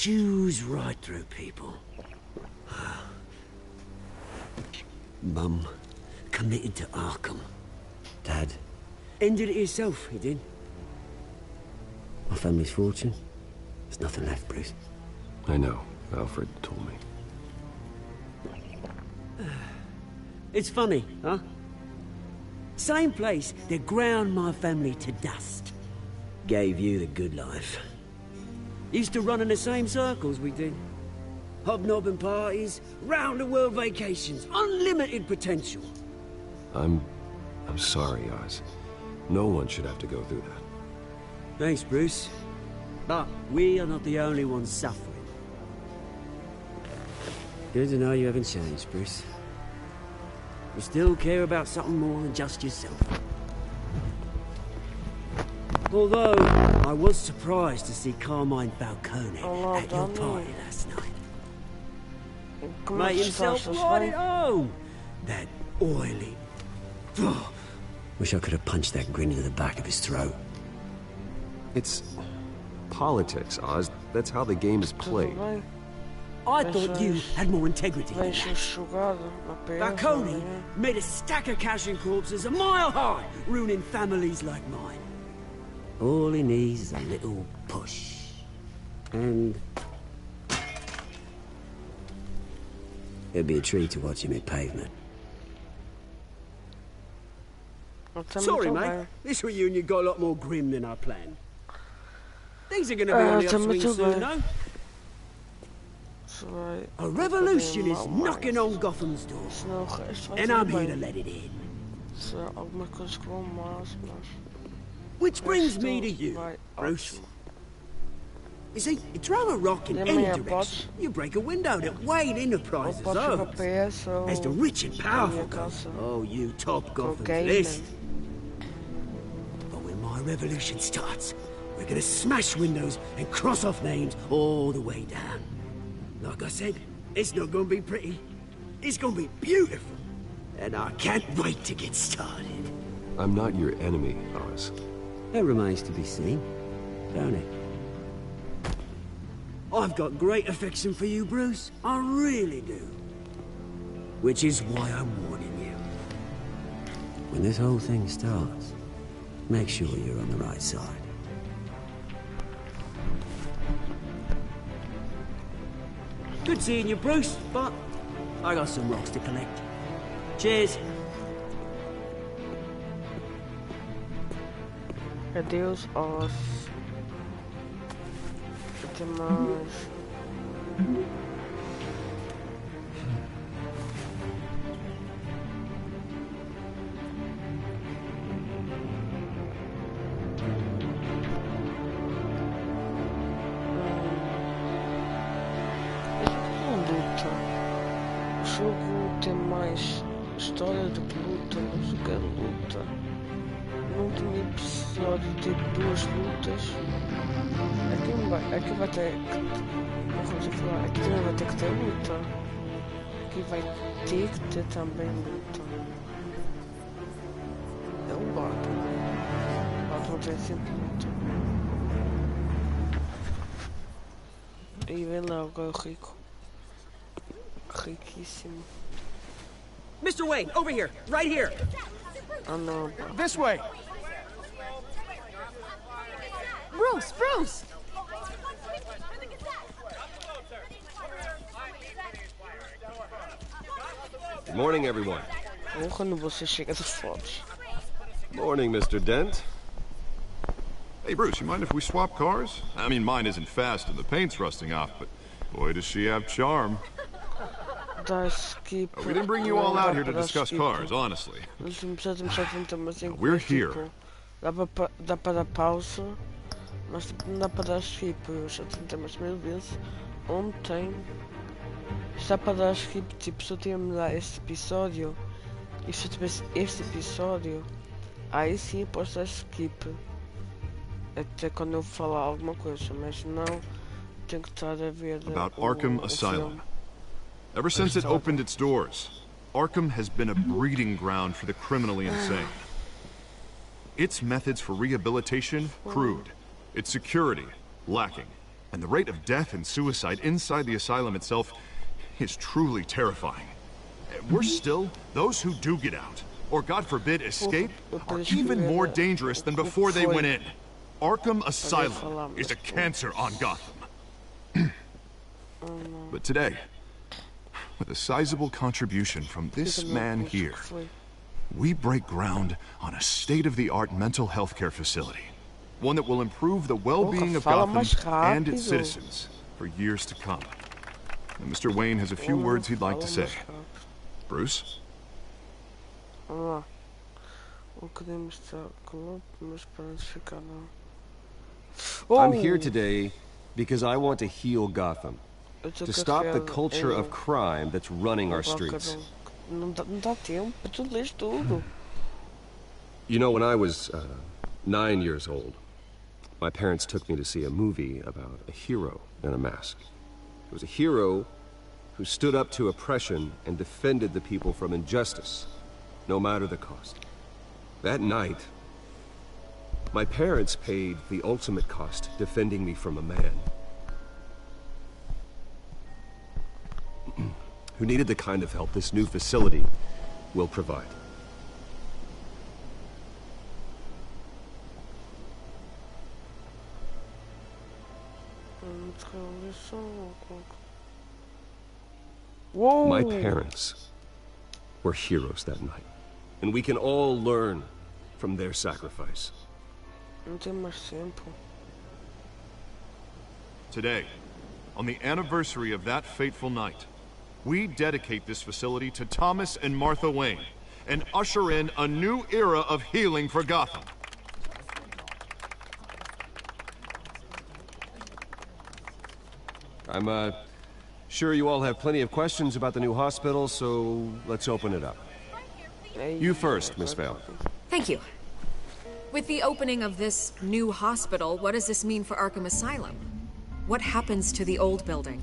chews right through people. Mum committed to Arkham. Dad ended it himself, he did. My family's fortune. There's nothing left, Bruce. I know. Alfred told me. It's funny, huh? Same place that ground my family to dust. Gave you the good life. Used to run in the same circles we did. Hobnobbing parties, round-the-world vacations, unlimited potential. I'm sorry, Oz. No one should have to go through that. Thanks, Bruce. But we are not the only ones suffering. Good to know you haven't changed, Bruce. You still care about something more than just yourself. Although, I was surprised to see Carmine Falcone at your party last night. Made himself right at home. That oily... Wish I could have punched that grin into the back of his throat. It's politics, Oz. That's how the game is played. I thought you had more integrity than that. Falcone made a stack of cashing corpses a mile high, ruining families like mine. All he needs is a little push. And... it'd be a treat to watch him hit pavement. Sorry, mate. This reunion got a lot more grim than I planned. Things are gonna be on the upswing soon, no? A revolution is knocking on Gotham's door. And I'm here to let it in. Which brings me to you, Bruce. You see, you throw a rock in any direction, you break a window that Wayne Enterprises owns. As the rich and powerful go, oh, you top Gotham's list. But when my revolution starts, we're gonna smash windows and cross off names all the way down. Like I said, it's not gonna be pretty. It's gonna be beautiful. And I can't wait to get started. I'm not your enemy, Oz. That remains to be seen, don't it? I've got great affection for you, Bruce. I really do. Which is why I'm warning you. When this whole thing starts, make sure you're on the right side. Good seeing you, Bruce, but I got some rocks to collect. Cheers. Adeus, Oz. Até mais. O jogo tem mais história do que luta, mas o que é luta? No último episódio teve 2 lutas. Aqui vai ter. Vamos falar, aqui também vai ter que ter luta. Aqui vai ter que ter também luta. É o Batman. Batman tem sempre luta. E vem lá o rico. Riquíssimo. Mr. Wayne, over here, right here. Oh no. This way. Bruce, Bruce! Good morning, everyone. Quando você chega de fotos. Morning, Mr. Dent. Hey, Bruce, you mind if we swap cars? I mean, mine isn't fast and the paint's rusting off, but boy, does she have charm. We didn't bring you all out here to discuss cars, honestly. We're here. Dá para dar pausa, mas não dá para dar skip. Eu já tentei mais mil vezes. Ontem está para dar skip, tipo, se eu terminar este episódio e se eu tivesse este episódio, aí sim eu posso dar skip. Até quando eu falar alguma coisa, mas não tenho que estar a ver. About Arkham Asylum. Ever since it opened its doors, Arkham has been a breeding ground for the criminally insane. Its methods for rehabilitation, crude. Its security, lacking. And the rate of death and suicide inside the asylum itself is truly terrifying. We're still, those who do get out, or God forbid escape, are even more dangerous than before they went in. Arkham Asylum is a cancer on Gotham. But today, with a sizable contribution from this man here, we break ground on a state-of-the-art mental health care facility. One that will improve the well-being of Gotham and its citizens for years to come. And Mr. Wayne has a few words he'd like to say. Bruce? I'm here today because I want to heal Gotham. To stop the culture of crime that's running our streets. You know, when I was 9 years old, my parents took me to see a movie about a hero in a mask. It was a hero who stood up to oppression and defended the people from injustice, no matter the cost. That night, my parents paid the ultimate cost defending me from a man who needed the kind of help this new facility will provide. Whoa. My parents were heroes that night, and we can all learn from their sacrifice. Today, on the anniversary of that fateful night, we dedicate this facility to Thomas and Martha Wayne and usher in a new era of healing for Gotham. I'm sure you all have plenty of questions about the new hospital, so let's open it up. You first, Miss Vale. Thank you. With the opening of this new hospital, what does this mean for Arkham Asylum? What happens to the old building?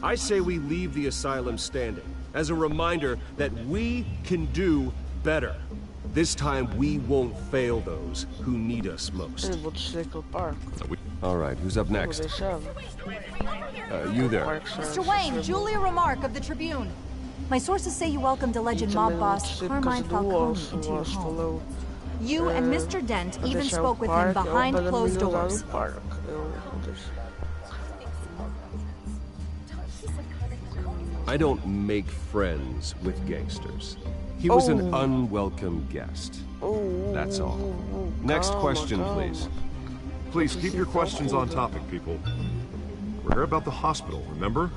I say we leave the asylum standing, as a reminder that we can do better. This time we won't fail those who need us most. All right, who's up next? You there. Mr. Wayne, Julia Remark of the Tribune. My sources say you welcomed alleged mob boss Carmine Falcone into your home. You and Mr. Dent even spoke with him behind closed doors. I don't make friends with gangsters. He was an unwelcome guest. That's all. Next question, please. Please keep your questions on topic, people. We're here about the hospital, remember?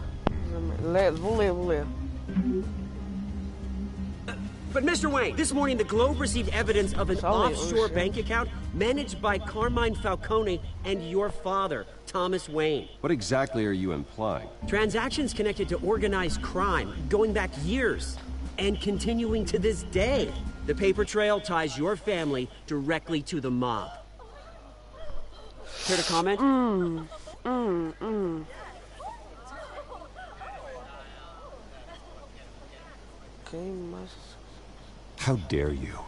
But Mr. Wayne, this morning the Globe received evidence of an offshore bank account managed by Carmine Falcone and your father, Thomas Wayne. What exactly are you implying? Transactions connected to organized crime, going back years, and continuing to this day. The paper trail ties your family directly to the mob. Care to comment? How dare you?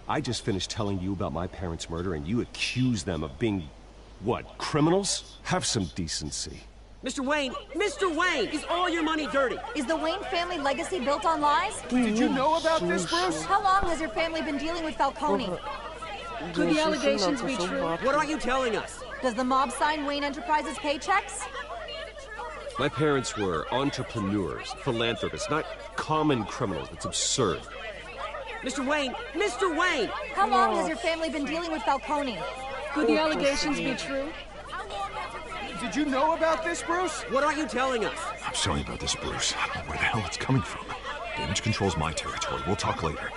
I just finished telling you about my parents' murder and you accuse them of being, what, criminals? Have some decency. Mr. Wayne, is all your money dirty? Is the Wayne family legacy built on lies? Did you know about this, Bruce? How long has your family been dealing with Falcone? Could the allegations be true? What are you telling us? Does the mob sign Wayne Enterprises paychecks? My parents were entrepreneurs, philanthropists, not common criminals. It's absurd. Mr. Wayne! How long has your family been dealing with Falcone? Could the allegations be true? Did you know about this, Bruce? What are you telling us? I'm sorry about this, Bruce. I don't know where the hell it's coming from. Damage control's my territory. We'll talk later.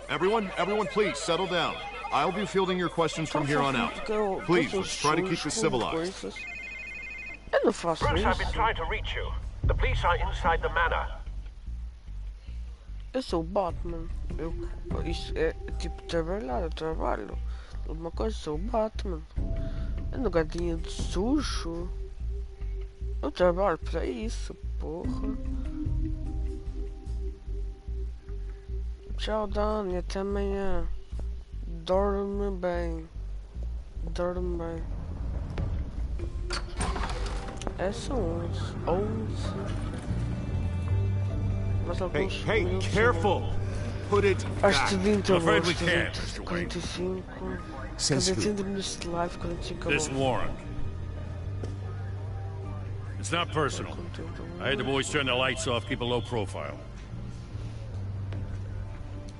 Everyone, please, settle down. I'll be fielding your questions from here on out. Please, let's try to keep this civilized. Bruce, I've been trying to reach you. The police are inside the manor. Eu sou o Batman. Isso é tipo trabalhar, eu trabalho. Uma coisa, sou o Batman. Eu nunca tinha de sujo. Eu trabalho para isso, porra. Tchau, Dani, até amanhã. Dorme bem. Dorme bem. São 11. Mas alguns Hey, careful! Put it Às back. 30 I'm afraid we horas, can't, Mr. Wayne. 45. Says Cadê who? 30 minutos de live, 45 This horas. warrant. It's not personal. I had the boys turn the lights off, keep a low profile.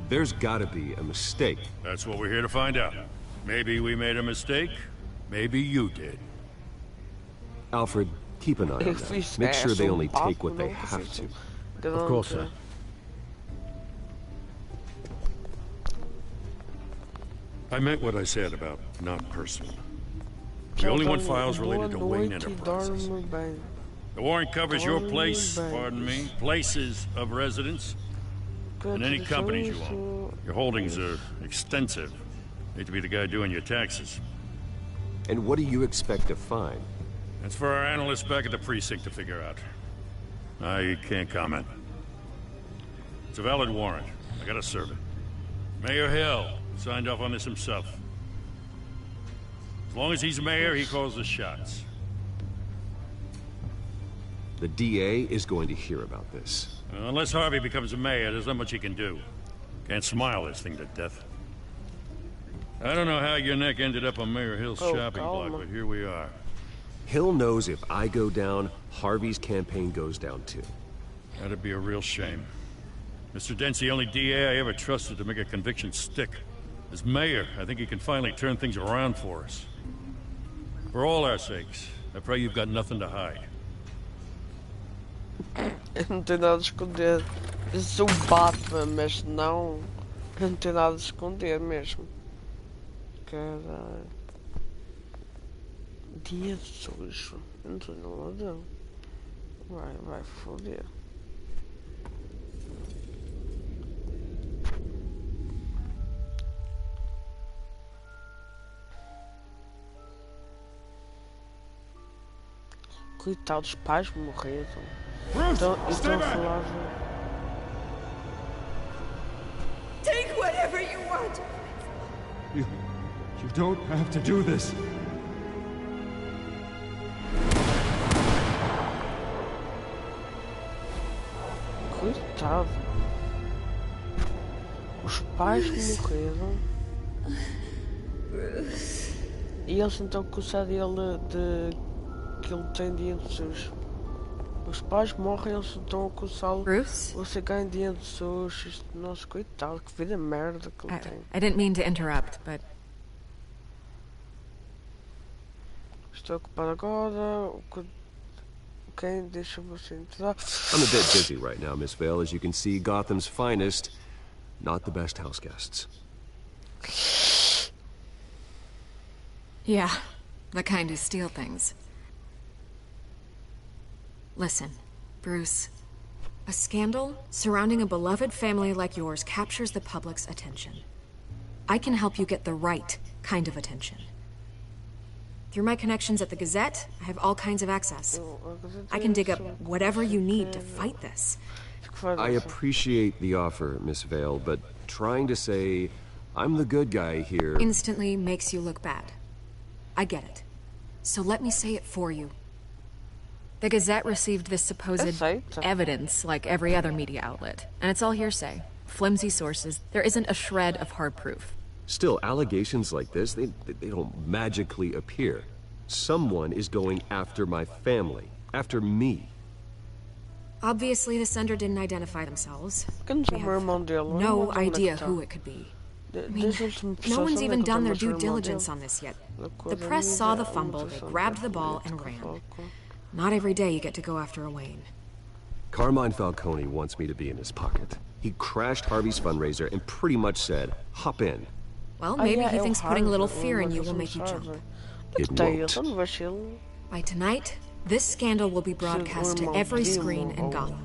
There's gotta be a mistake. That's what we're here to find out. Maybe we made a mistake. Maybe you did. Alfred, keep an eye on them. Make sure they only take what they have to. Of course, sir. I meant what I said about not personal. We only want files related to Wayne Enterprises. The warrant covers your place, pardon me, places of residence, and any companies you own. Your holdings are extensive. Need to be the guy doing your taxes. And what do you expect to find? That's for our analysts back at the precinct to figure out. I can't comment. It's a valid warrant. I gotta serve it. Mayor Hill signed off on this himself. As long as he's mayor, he calls the shots. The DA is going to hear about this. Unless Harvey becomes a mayor, there's not much he can do. Can't smile this thing to death. I don't know how your neck ended up on Mayor Hill's shopping block, but here we are. Hill knows if I go down, Harvey's campaign goes down too. That'd be a real shame. Mr. Dent's the only DA I ever trusted to make a conviction stick. As mayor, I think he can finally turn things around for us. For all our sakes, I pray you've got nothing to hide. Eu não tenho nada a esconder. Eu sou Batman, mas não. Eu não tenho nada a esconder mesmo. Caralho. Dia sujo. Não tenho nada. Vai foder. Coitado, os pais morreram. Então falava. Take whatever you want. You don't have to do this. Coitado. Os pais morreram. E eles então acusam ele de que ele tem dinheiro sujo. Os pais morrem, eles estão a acusá-lo. Bruce? Você ganha dinheiro sujo. Nossa, coitado, que vida merda que ele tem. I didn't mean to interrupt, but... Estou ocupado agora. Quem deixa você entrar? I'm a bit busy right now, Miss Vale. As you can see, Gotham's finest, not the best house guests. Yeah, the kind who steal things. Listen, Bruce. A scandal surrounding a beloved family like yours captures the public's attention. I can help you get the right kind of attention. Through my connections at the Gazette, I have all kinds of access. I can dig up whatever you need to fight this. I appreciate the offer, Miss Vale, but trying to say I'm the good guy here Instantly makes you look bad. I get it. So let me say it for you. The Gazette received this supposed evidence like every other media outlet, and it's all hearsay. Flimsy sources. There isn't a shred of hard proof. Still, allegations like this, they don't magically appear. Someone is going after my family, after me. Obviously, the sender didn't identify themselves. We have no no idea who it could be. I mean, no one's even done their due diligence on this yet. The press saw the fumble, they grabbed the ball and ran. Not every day you get to go after a Wayne. Carmine Falcone wants me to be in his pocket. He crashed Harvey's fundraiser and pretty much said, hop in. Well, maybe he thinks putting a little fear in you will make you jump. It won't. By tonight, this scandal will be broadcast to every screen in Gotham.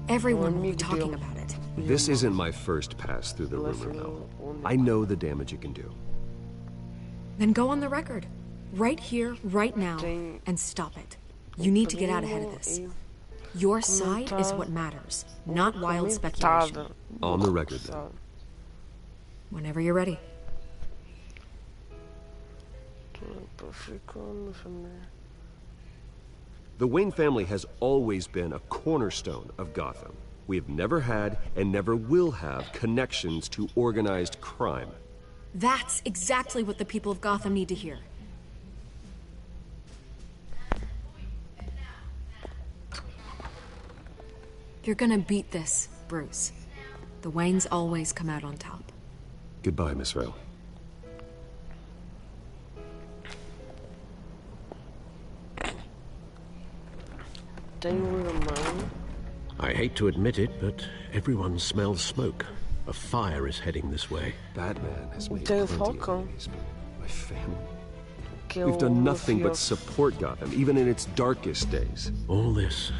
Everyone will be talking about it. This isn't my first pass through the rumor mill. I know the damage it can do. Then go on the record. Right here, right now, and stop it. You need to get out ahead of this. Your side is what matters, not wild speculation. On the record, then. Whenever you're ready. The Wayne family has always been a cornerstone of Gotham. We have never had and never will have connections to organized crime. That's exactly what the people of Gotham need to hear. You're gonna beat this, Bruce. The Waynes always come out on top. Goodbye, Miss Rail. I hate to admit it, but everyone smells smoke. A fire is heading this way. Batman has made plenty of enemies, but my family... We've done nothing but support Gotham, even in its darkest days. All this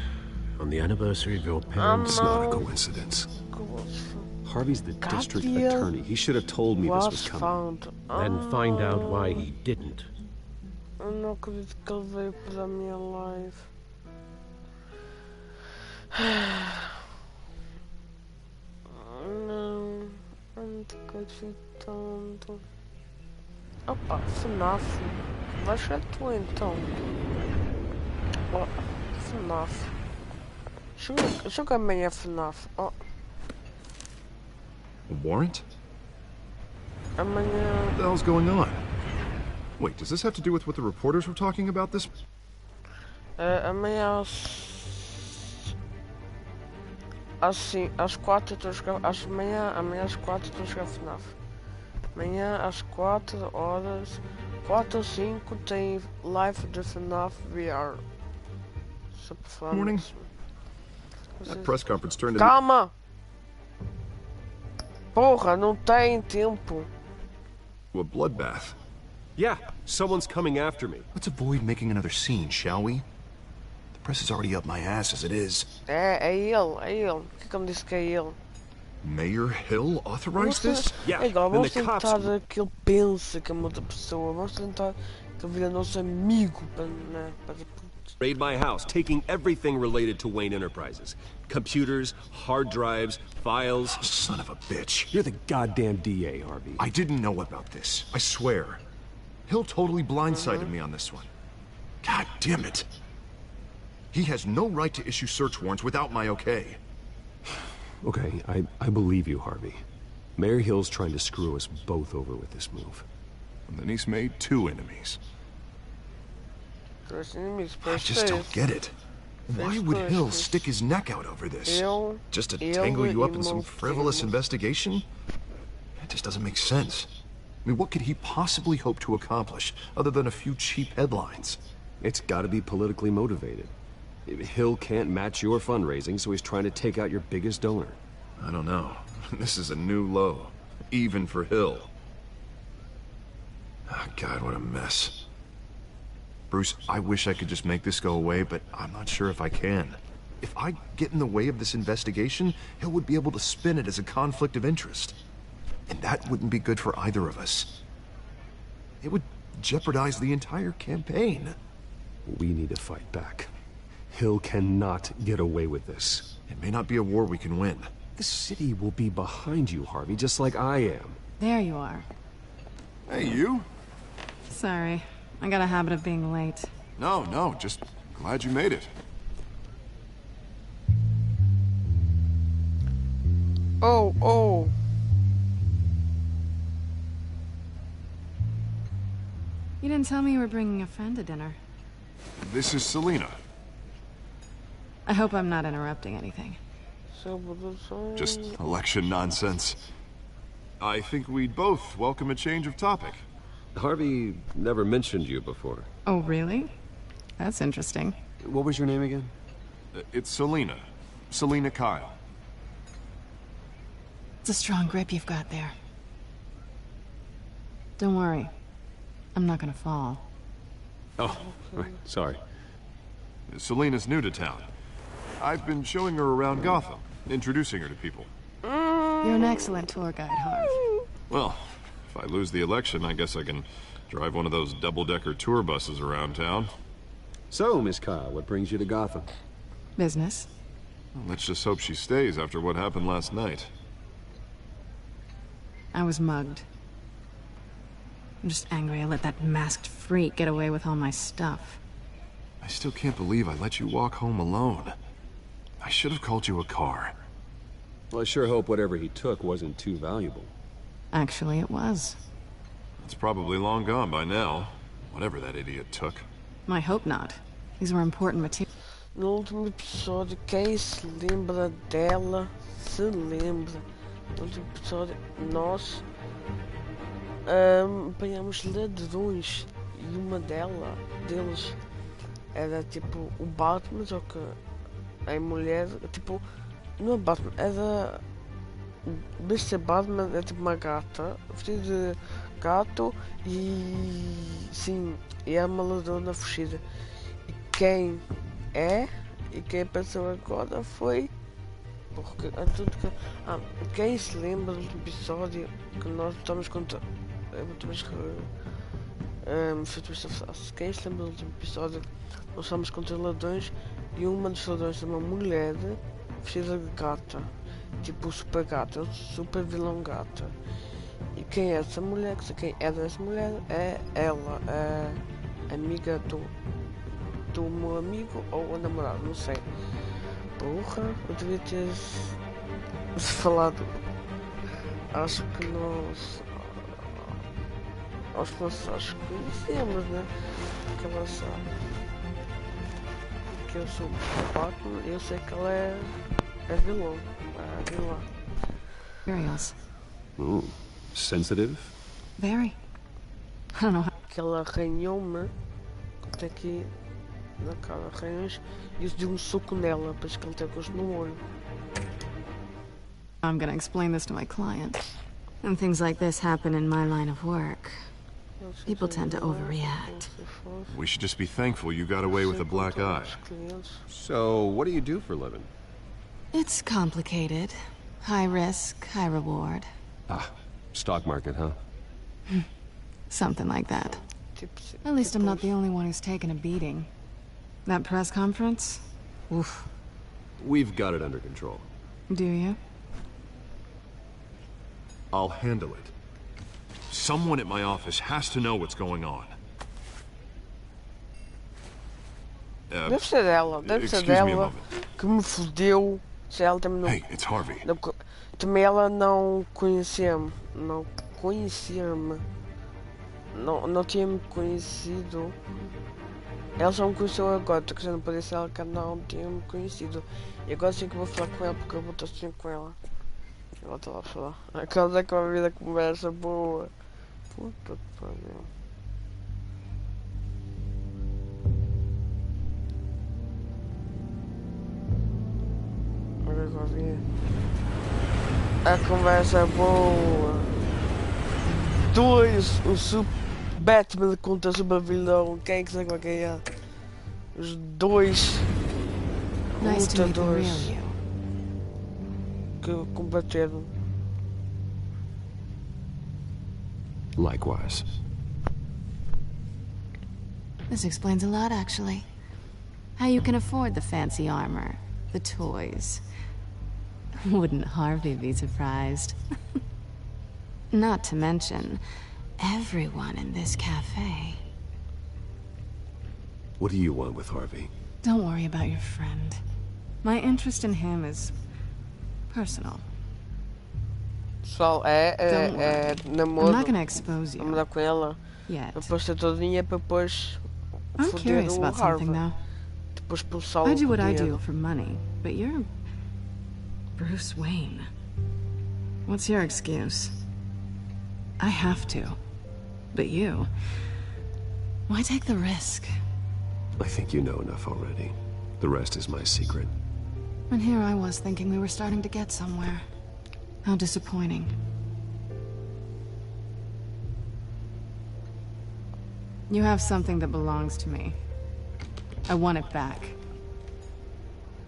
on the anniversary of your parents' It's not a coincidence. Harvey's the district attorney. He should have told me this was coming. Then find out why he didn't. Eu não acredito que ele veio para a minha live. Não te acreditando. Opa, FNAF. Vai ser tu então. Oh, FNAF. Joga amanhã FNAF. Oh. A warrant? Amanhã. What the hell's going on? Wait, does this have to do with what the reporters were talking about this? Amanhã às 4 estou a jogar. Amanhã às 4 estou a jogar FNAF. Amanhã às 4 horas, 4 ou 5 tem live de FNAF VR. Morning. That press conference turned into... Calma! Porra, não tem tempo. A bloodbath. Yeah, someone's coming after me. Let's avoid making another scene, shall we? The press is already up my ass as it is. É ele. Que me disse que é ele? Mayor Hill authorized this? Yeah, Igual, then vamos the cops... tentar que ele pense que é uma outra pessoa. Vamos tentar que ele vire nosso amigo para, né, para... Raid my house, taking everything related to Wayne Enterprises. Computers, hard drives, files. Oh, son of a bitch. You're the goddamn DA, Harvey. I didn't know about this. I swear. Hill totally blindsided me on this one. God damn it. He has no right to issue search warrants without my okay. Okay, I believe you, Harvey. Mayor Hill's trying to screw us both over with this move. And then he's made 2 enemies. I just don't get it. Why would Hill stick his neck out over this? Just to tangle you up in some frivolous investigation? It just doesn't make sense. I mean, what could he possibly hope to accomplish other than a few cheap headlines? It's gotta be politically motivated. Hill can't match your fundraising, so he's trying to take out your biggest donor. I don't know. This is a new low. Even for Hill. Oh, God, what a mess. Bruce, I wish I could just make this go away, but I'm not sure if I can. If I get in the way of this investigation, Hill would be able to spin it as a conflict of interest. And that wouldn't be good for either of us. It would jeopardize the entire campaign. We need to fight back. Hill cannot get away with this. It may not be a war we can win. The city will be behind you, Harvey, just like I am. There you are. Hey, you? Sorry. I got a habit of being late. No, just glad you made it. Oh. You didn't tell me you were bringing a friend to dinner. This is Selina. I hope I'm not interrupting anything. Just election nonsense. I think we'd both welcome a change of topic. Harvey never mentioned you before. Oh, really? That's interesting. What was your name again? It's Selina. Selina Kyle. It's a strong grip you've got there. Don't worry. I'm not gonna fall. Oh, right. Sorry. Selina's new to town. I've been showing her around Gotham, introducing her to people. You're an excellent tour guide, Harv. Well, if I lose the election, I guess I can drive one of those double-decker tour buses around town. So, Miss Kyle, what brings you to Gotham? Business. Well, let's just hope she stays after what happened last night. I was mugged. I'm just angry I let that masked freak get away with all my stuff. I still can't believe I let you walk home alone. I should have called you a car. Well, I sure hope whatever he took wasn't too valuable. Actually, it was. It's probably long gone by now. Whatever that idiot took. I hope not. These were important materials. No último episódio, quem se lembra dela, se lembra. No último episódio, nós apanhamos ladrões e uma deles era tipo o Batman, só que a mulher, tipo, não é Batman, era. Em vez de ser Batman, é tipo uma gata, vestida de gato e. Sim, e é uma ladrona fugida. E quem apareceu agora foi. Porque quem se lembra do episódio que nós lutamos contra. Quem se lembra do último episódio nós estamos contra ladrões e uma dos ladrões é uma mulher vestida de gata, tipo super gata, super vilão gata. E quem é essa mulher? Quem é essa mulher é ela, a amiga do meu amigo ou o namorado, não sei. Porra, eu devia ter falado. Acho que nós conhecemos, né? Que ela sabe que eu sou Batman e eu sei que ela é vilã. Materials. Ooh, sensitive? Very. I don't know how. Que ela arranhou-me até aqui na cara, arranhões, e eu dei um soco nela, para que ele tem gosto no olho. I'm gonna explain this to my client. When things like this happen in my line of work, people tend to overreact. We should just be thankful you got away with a black eye. So, what do you do for a living? It's complicated. High risk, high reward. Ah, stock market, huh? Something like that. At least I'm not the only one who's taken a beating. That press conference? Oof. We've got it under control. Do you? I'll handle it. Someone at my office has to know what's going on. Deve ser ela que me fodeu. Se ela também não. Hey, it's Harvey. Também ela não conhecia-me. Não tinha me conhecido. Ela só me conheceu agora, quer dizer, não podia ser ela que não tinha me conhecido. E agora sim que vou falar com ela porque eu vou estar assim com ela. Ela está lá a falar. Aquela que vai vir da conversa boa. Puta que pariu. Agora vem a conversa boa. O Batman contra o super vilão. Quem é que sabe quem é? Os dois lutadores que combateram. Likewise. This explains a lot, actually. How you can afford the fancy armor, the toys. Wouldn't Harvey be surprised? Not to mention, everyone in this cafe. What do you want with Harvey? Don't worry about your friend. My interest in him is personal. Pessoal, namoro. I'm not gonna expose you. Namorar com ela. Yet. Depois ter todo o dinheiro para depois I'm foder curious o about Harvey. something though. Depois expulsá-lo. I do what com I dinheiro. do for money, but you're Bruce Wayne. What's your excuse? I have to. But you, why take the risk? I think you know enough already. The rest is my secret. And here I was thinking we were starting to get somewhere. How disappointing. You have something that belongs to me. I want it back.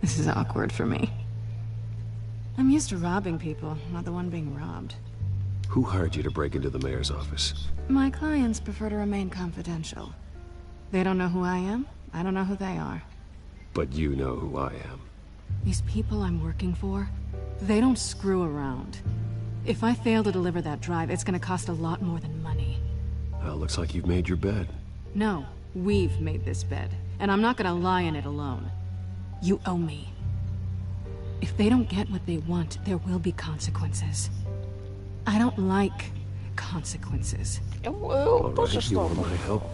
This is awkward for me. I'm used to robbing people, not the one being robbed. Who hired you to break into the mayor's office? My clients prefer to remain confidential. They don't know who I am. I don't know who they are. But you know who I am. These people I'm working for, they don't screw around. If I fail to deliver that drive, it's gonna cost a lot more than money. Looks like you've made your bed. No, we've made this bed, and I'm not gonna lie in it alone. You owe me. If they don't get what they want, there will be consequences. I don't like consequences. All right, you want my help?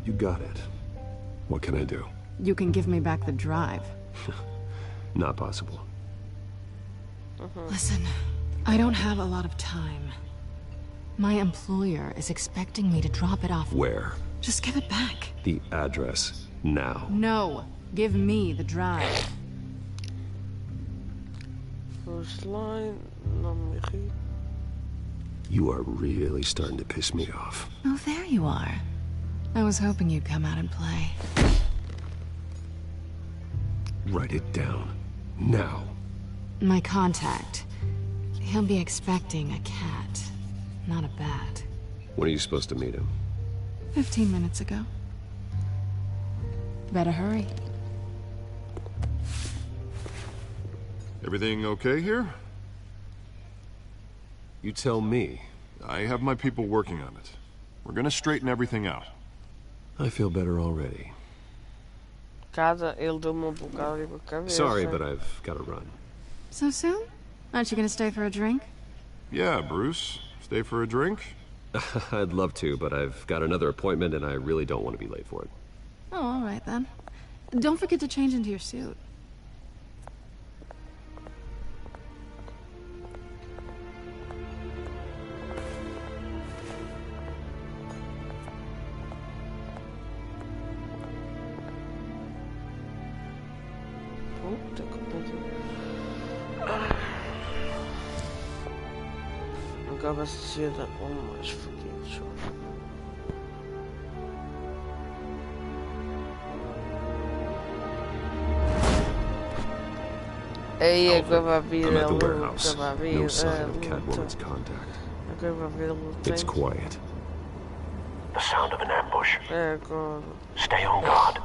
You got it. What can I do? You can give me back the drive. Not possible. Listen, I don't have a lot of time. My employer is expecting me to drop it off. Where? Just give it back. The address, now. No, give me the drive. First line, number 3. You are really starting to piss me off. Oh, there you are. I was hoping you'd come out and play. Write it down. Now. My contact. He'll be expecting a cat, not a bat. When are you supposed to meet him? 15 minutes ago. Better hurry. Everything okay here? You tell me. I have my people working on it. We're gonna straighten everything out. I feel better already. Sorry, but I've got to run. So soon? Aren't you gonna stay for a drink? Yeah, Bruce. Stay for a drink? I'd love to, but I've got another appointment and I really don't want to be late for it. Oh, all right then. Don't forget to change into your suit. Agora ser mais fodido. Ei, agora vai vir I'm a at the luta, warehouse. vai vir No a sign of luta. Catwoman's contact. Agora vai vir a luta. It's quiet. The sound of an ambush. É agora. Stay on guard.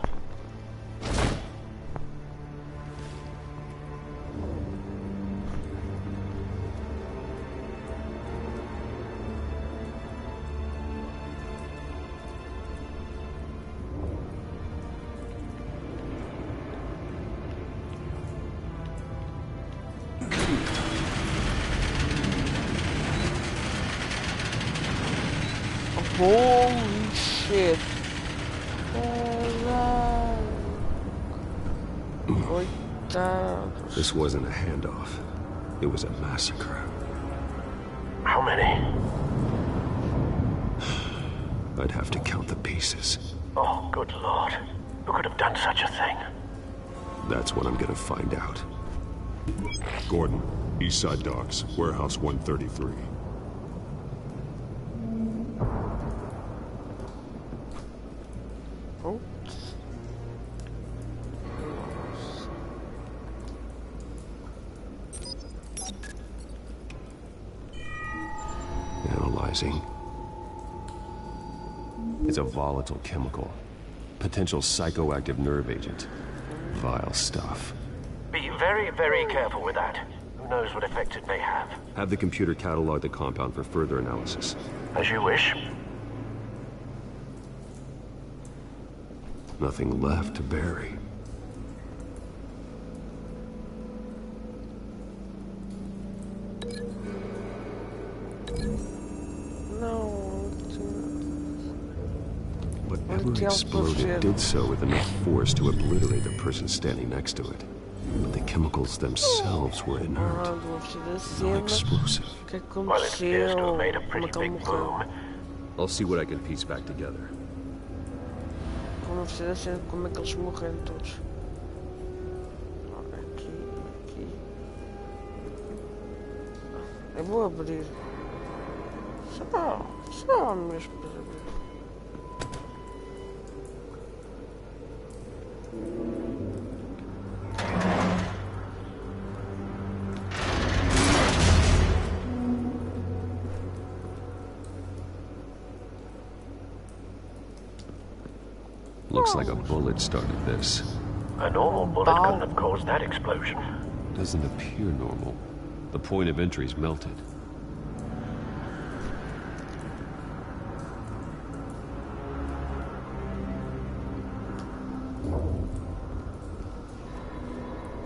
Holy shit. Coitados. This wasn't a handoff. It was a massacre. How many? I'd have to count the pieces. Oh, good lord. Who could have done such a thing? That's what I'm gonna find out. Gordon, Eastside Docks, Warehouse 133. Oh. Analyzing. It's a volatile chemical. Potential psychoactive nerve agent. Vile stuff. Be very, very careful with that. Who knows what effect it may have. Have the computer catalog the compound for further analysis. As you wish. Nothing left to bury. Whatever exploded did so with enough force to obliterate the person standing next to it. But the chemicals themselves were inert, not explosive. Well, it appears to have made a pretty big boom. I'll see what I can piece back together. Como é que eles morreram todos? Aqui, aqui. Eu vou abrir. Só mesmo para abrir. Looks like a bullet started this. A normal bullet couldn't have caused that explosion. Doesn't appear normal. The point of entry's melted.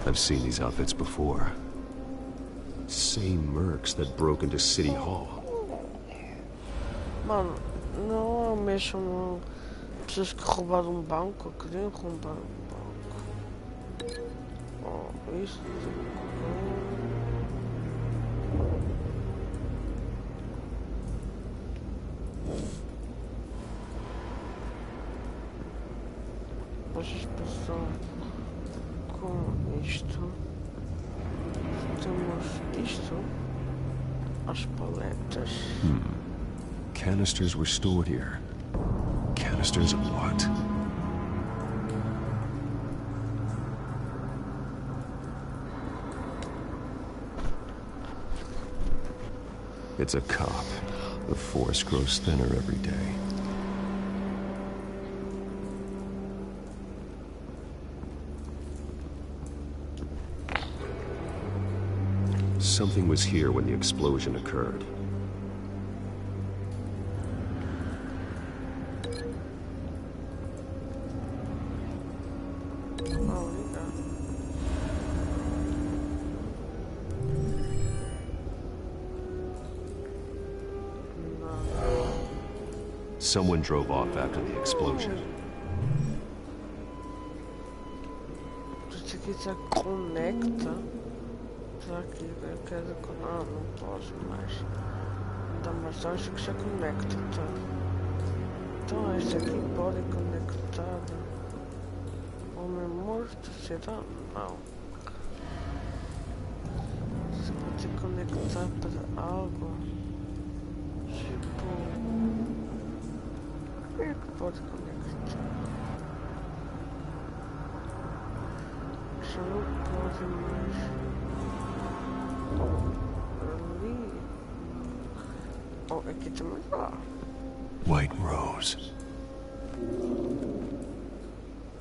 I've seen these outfits before. Same mercs that broke into City Hall. Mano, não é o mesmo pessoas que roubaram um banco, queriam roubar um banco. Oh, isto. Vocês passam com isto. Temos isto. As paletas. Canisters were stored here. Canisters of what? It's a cop. The force grows thinner every day. Something was here when the explosion occurred. Someone drove off after the explosion. Se quiser conecta. Será que eu quero que não posso mais. Dá mais acho que já conecta, tá? Então este aqui pode conectar ao meu morto, será? Não. Se pode conectar para algo. Tipo. O que é que pode conectar? Já não pode mais. Ali. Oh, aqui também dá. White Rose.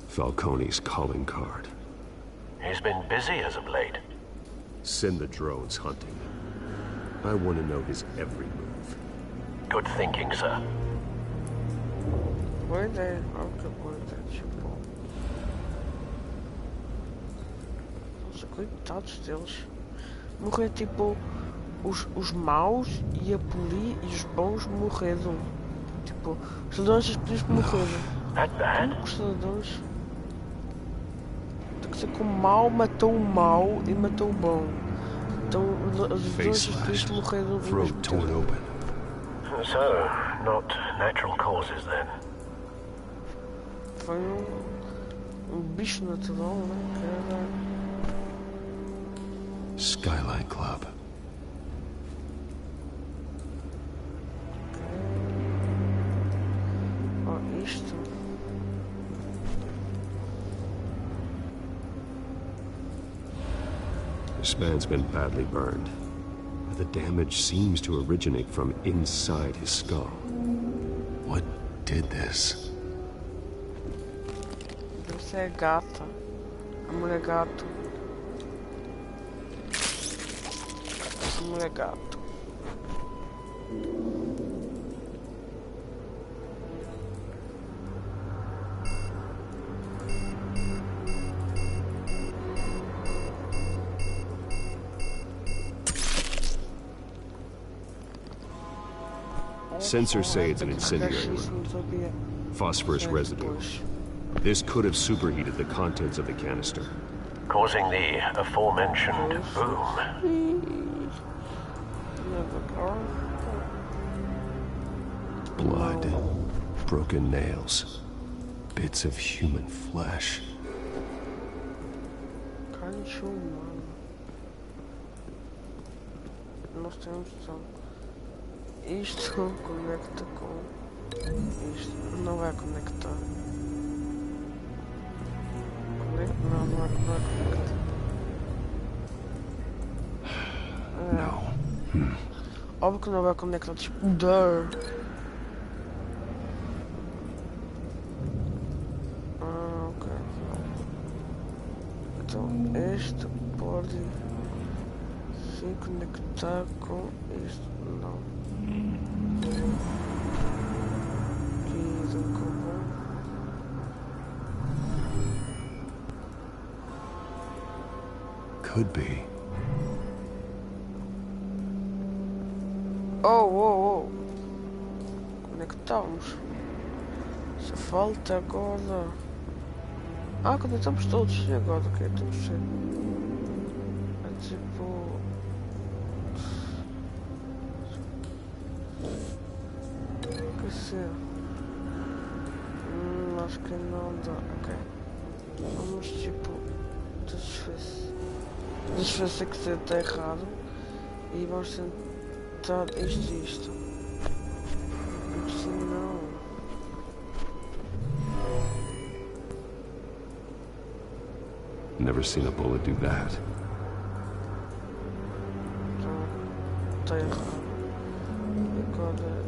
Falcone's calling card. He's been busy as of late. Send the drones hunting. I want to know his every move. Good thinking, sir. Boa ideia. Ok, boa ideia, tipo. Nossa, coitados deles. Morrer tipo. Os maus e a poli e os bons morreram. Tipo, os ladrões e os polis morreram. Como que os ladrões? Tem que ser que o mau matou o mau e matou o bom. Então os ladrões e os polis morreram ao mesmo tempo. So, not natural causes then. Foi um bicho natural, né? Que era... Skyline Club. Oh, isto. This man's been badly burned. The damage seems to originate from inside his skull. What did this? Deve ser a gata. A mulher gato. A mulher gato. Sensors say it's an incendiary round. Phosphorus residue. This could have superheated the contents of the canister. Causing the aforementioned boom. Blood. Broken nails. Bits of human flesh. Nós temos isto conecta com isto. Não vai conectar. Não, não vai conectar. Não. Óbvio que não vai conectar. Tipo, duh. Ok. Então, este pode se conectar com isto. Não. Aqui do combo. could be. Oh. Conectamos. Só falta agora. Conectamos todos. E agora o que é que temos de ser? É tipo... Que ser? Acho que não dá. Ok. Vamos tipo... Desfazer que está errado. E vamos tentar isto. Senão... Never seen a bullet do that. Tá errado. Agora...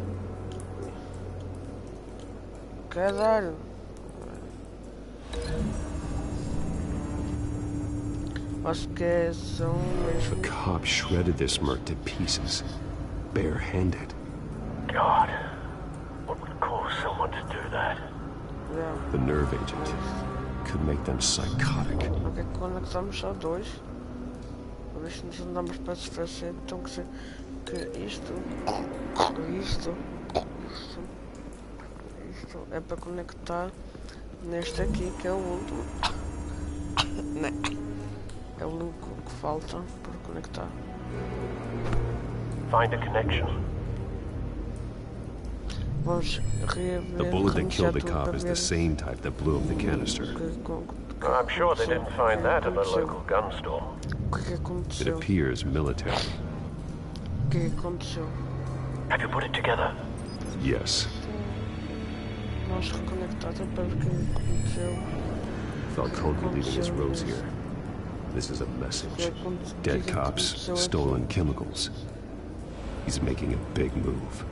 Caralho! Acho que é só The cop shredded this merc to pieces, bare-handed. God, what would cause someone to do that? Yeah. The nerve agent could make them psychotic. Ok, conectamos só dois. Por isso nos andamos para desfazer. Então que isto é para conectar neste aqui que é o último. É o único que falta para conectar. Find a connection. Vamos The bullet that killed the cop is the same type that blew up the canister. I'm sure they didn't find that at the local gun store. It appears military. O que aconteceu? Have you put it together? Yes. Vamos reconectar para ver o que aconteceu. Falcone leaving his rose here. This is a message. Dead cops, stolen chemicals. He's making a big move.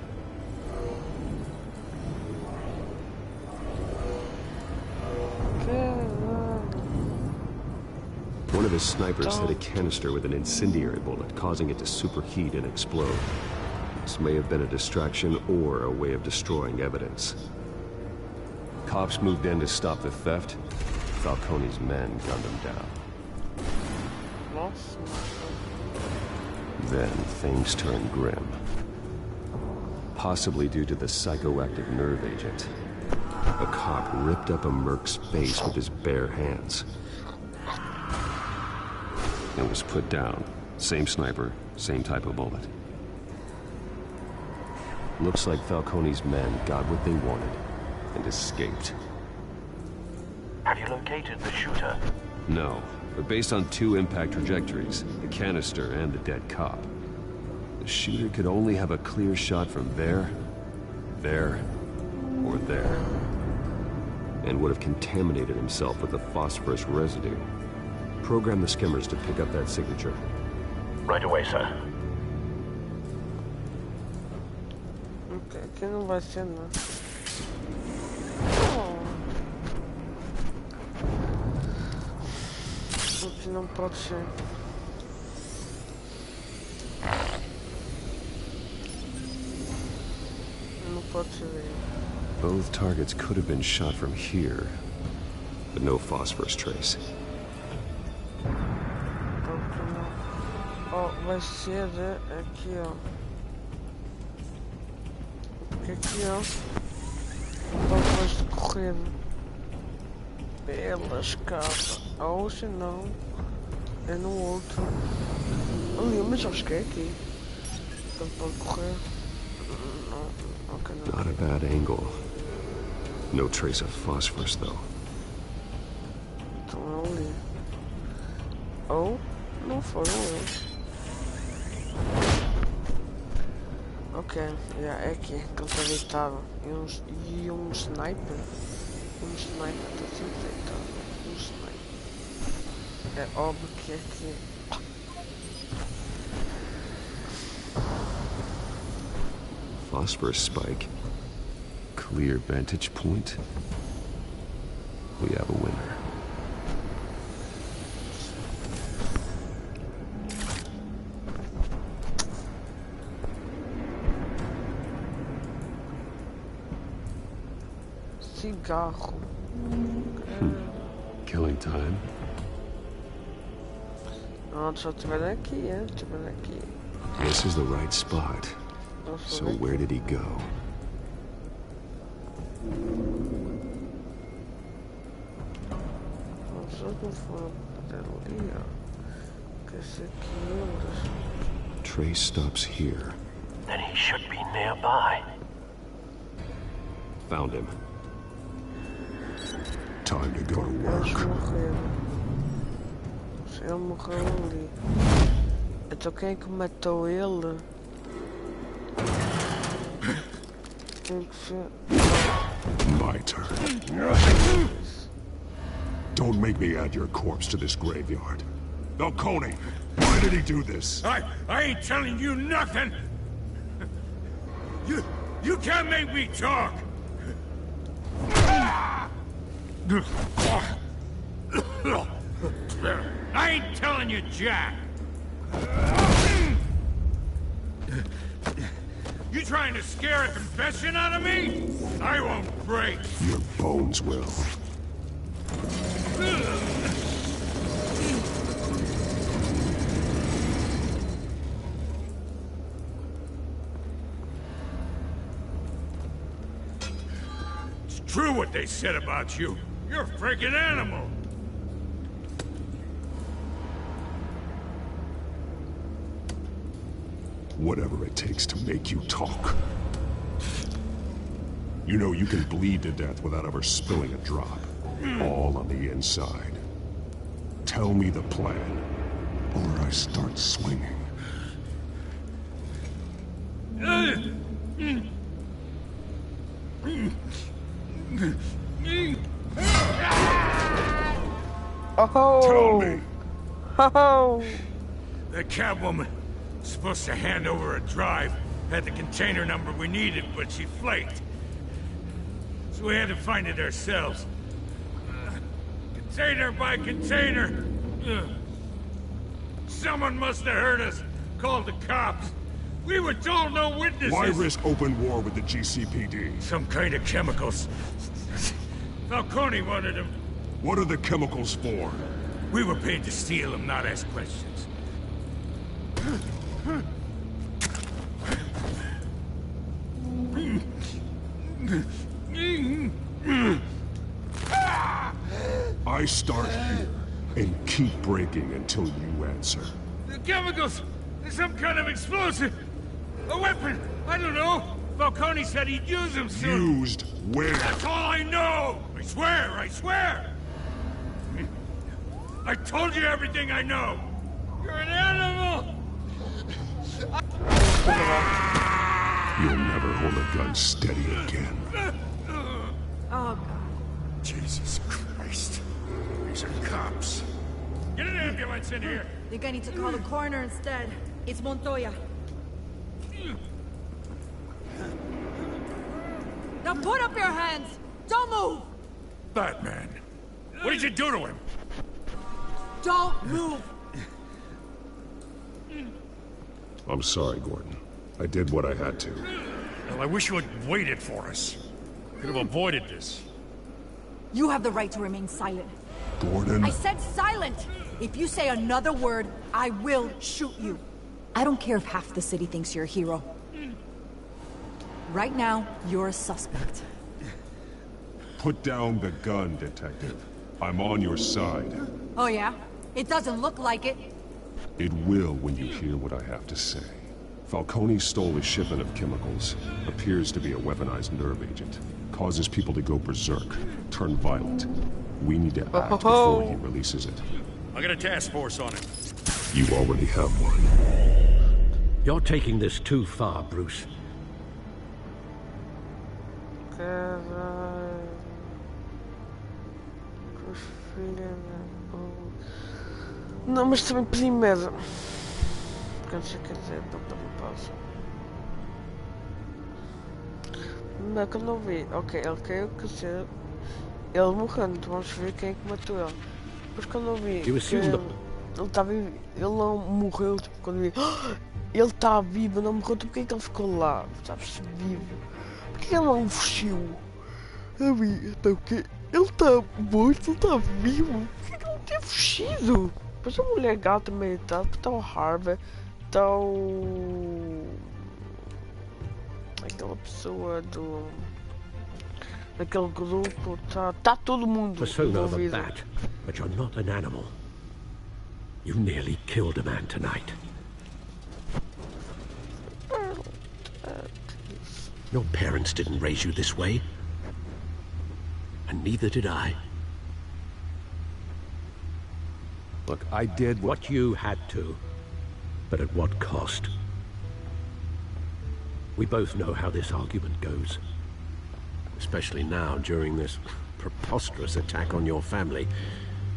One of his snipers hit a canister with an incendiary bullet, causing it to superheat and explode. This may have been a distraction or a way of destroying evidence. Cops moved in to stop the theft. Falcone's men gunned him down. Then things turned grim. Possibly due to the psychoactive nerve agent. A cop ripped up a merc's face with his bare hands. It was put down. Same sniper, same type of bullet. Looks like Falcone's men got what they wanted and escaped. Have you located the shooter? No, but based on two impact trajectories, the canister and the dead cop, the shooter could only have a clear shot from there, or there, and would have contaminated himself with the phosphorus residue. Program the skimmers to pick up that signature. Right away, sir. Ok, aqui não vai ser nada. Aqui não pode ser. Não pode ser. Both targets could have been shot from here, but no phosphorus trace. Oh, vai ser aqui, ó. Porque aqui, ó, depois de correr pela escada, ou se não, é no outro. Ali, mas acho que é aqui. Então pode correr. Não, ok, não. Not a bad angle. No trace of phosphorus, though. Então é ali. Ou não foram eles. Ok, é aqui que ele está deitado. E um sniper. Um sniper está sempre deitado. Um sniper. É óbvio que é aqui. Phosphorus spike. Clear vantage point. We have a winner. Cigarro. Killing time. só estiver aqui, é? Estiver aqui. This is the right spot. So where did he go? Só não for para ali, ó. Que esse aqui Trace stops here. Then he should be nearby. Found him. Time to go to work. Se ele morreu ali. Então quem é que matou ele? Tem que ser... My turn. Don't make me add your corpse to this graveyard. Falcone, why did he do this? I ain't telling you nothing! You can't make me talk! I ain't telling you, Jack! You trying to scare a confession out of me? I won't break! Your bones will. It's true what they said about you. You're a freaking animal! Whatever it takes to make you talk. You know you can bleed to death without ever spilling a drop. All on the inside. Tell me the plan, or I start swinging. Oh! Tell me! Oh! The Catwoman was supposed to hand over a drive, had the container number we needed, but she flaked. So we had to find it ourselves. Container by container. Someone must have heard us, called the cops. We were told no witnesses. Why risk open war with the GCPD? Some kind of chemicals. Falcone wanted them. What are the chemicals for? We were paid to steal them, not ask questions. I start here and keep breaking until you answer. The chemicals! There's some kind of explosive! A weapon! I don't know! Falcone said he'd use them soon! Used where? That's all I know! I swear! I swear! I told you everything I know! You're an animal! You'll never hold a gun steady again. Oh, God. Jesus Christ. These are cops. Get an ambulance in here! Think I need to call the coroner instead. It's Montoya. Now put up your hands! Don't move! Batman. What did you do to him? Don't move! I'm sorry, Gordon. I did what I had to. Well, I wish you had waited for us. Could have avoided this. You have the right to remain silent. Gordon? I said silent! If you say another word, I will shoot you. I don't care if half the city thinks you're a hero. Right now, you're a suspect. Put down the gun, Detective. I'm on your side. Oh yeah? It doesn't look like it. It will when you hear what I have to say. Falcone stole a shipment of chemicals. Appears to be a weaponized nerve agent. Causes people to go berserk, turn violent. We need to act before he releases it. I got a task force on it. You already have one. You're taking this too far, Bruce. Não, mas também primeiro. Quando você quer dizer, não uma pausa. Não, que eu não vi. Ok, ele caiu, quer dizer. Ele morrendo, vamos ver quem é que matou ele. Depois que eu não vi. Ele está vivo. Ele não morreu, tipo, quando vi. Ele está vivo, não morreu, tipo, porque é que ele ficou lá? Sabes, vivo. Porquê ele não fugiu? Eu vi, então o quê? Ele está morto, ele está vivo. Por que ele não ter fugido? Depois a mulher gata meio tão Harvey, tão... aquela pessoa daquele grupo, tá todo mundo envolvido. Persona of a bat, but you're not an animal. You nearly killed a man tonight. Your parents didn't raise you this way. And neither did I. Look, I did what you had to. But at what cost? We both know how this argument goes. Especially now, during this preposterous attack on your family.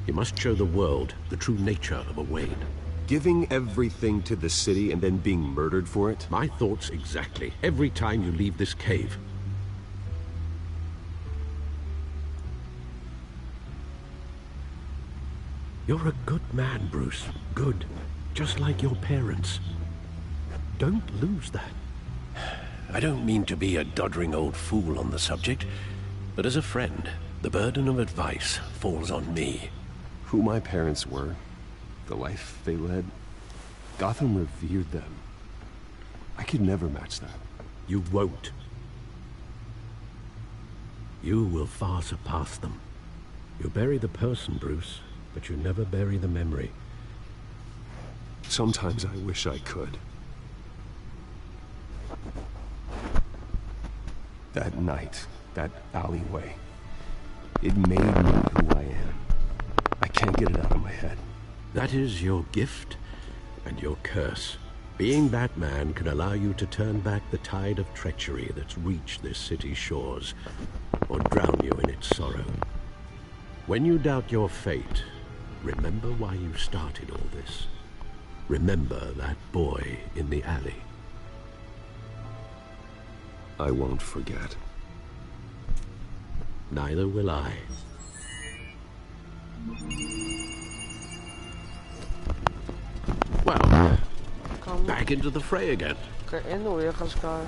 You must show the world the true nature of a Wayne. Giving everything to the city and then being murdered for it? My thoughts exactly. Every time you leave this cave. You're a good man, Bruce. Good. Just like your parents. Don't lose that. I don't mean to be a doddering old fool on the subject, but as a friend, the burden of advice falls on me. Who my parents were, the life they led, Gotham revered them. I could never match that. You won't. You will far surpass them. You bury the person, Bruce, but you never bury the memory. Sometimes I wish I could. That night, that alleyway, it made me who I am. I can't get it out of my head. That is your gift and your curse. Being Batman can allow you to turn back the tide of treachery that's reached this city's shores, or drown you in its sorrow. When you doubt your fate, remember why you started all this. Remember that boy in the alley. I won't forget. Neither will I. Well, back into the fray again. Ok, eu não ia rasgar.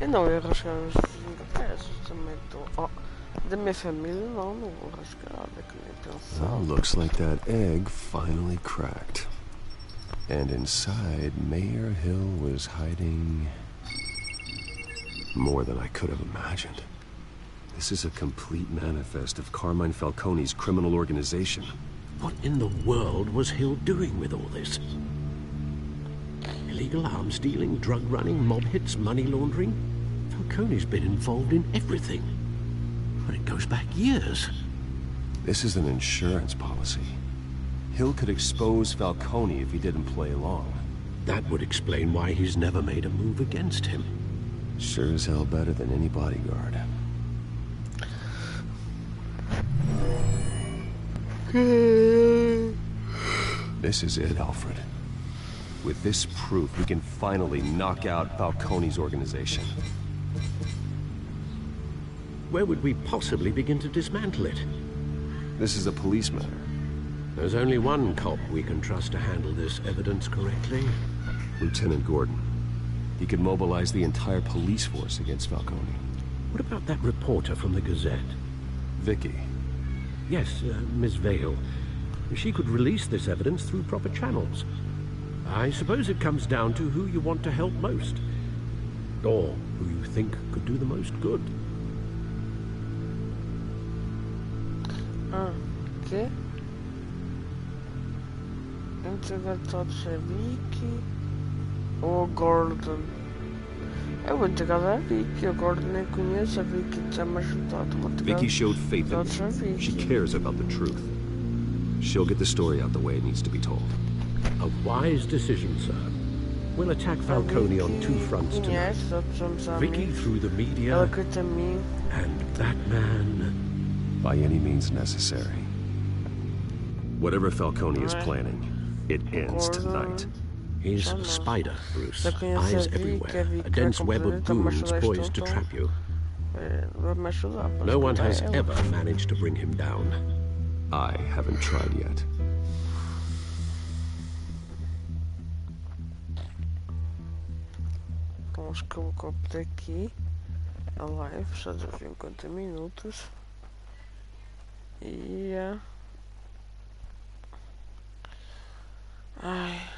Eu não ia rasgar os peças também. Da minha família não vou rasgar. Well, looks like that egg finally cracked. And inside, Mayor Hill was hiding more than I could have imagined. This is a complete manifest of Carmine Falcone's criminal organization. What in the world was Hill doing with all this? Illegal arms dealing, drug running, mob hits, money laundering? Falcone's been involved in everything. But it goes back years. This is an insurance policy. Hill could expose Falcone if he didn't play along. That would explain why he's never made a move against him. Sure as hell better than any bodyguard. This is it, Alfred. With this proof, we can finally knock out Falcone's organization. Where would we possibly begin to dismantle it? This is a police matter. There's only one cop we can trust to handle this evidence correctly. Lieutenant Gordon. He could mobilize the entire police force against Falcone. What about that reporter from the Gazette? Vicky. Yes, Miss Vale. She could release this evidence through proper channels. I suppose it comes down to who you want to help most. Or who you think could do the most good. Okay. Entregar a Vicky ou Gordon? Eu vou entregar a Vicky, o Gordon nem conheço, a Vicky já me ajudado. Vicky showed faith in me. She cares about the truth. She'll get the story out the way it needs to be told. A wise decision, sir. We'll attack Falcone on two fronts tonight. Vicky through the media, and Batman... by any means necessary. Whatever Falcone is planning, it ends tonight. He's a spider, Bruce. Eyes everywhere. A dense web of goons poised to trap you. No one has ever managed to bring him down. I haven't tried yet. Então acho que eu vou cortar aqui a live, já deu 50 minutos. E Ai,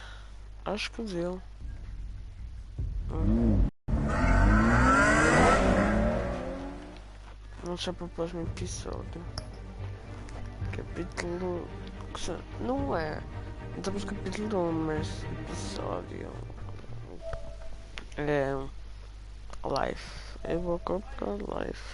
acho que deu. Vamos já para o próximo episódio. Capítulo... Não é... Não temos capítulo 1, mas episódio... É... Life. Eu vou comprar Life.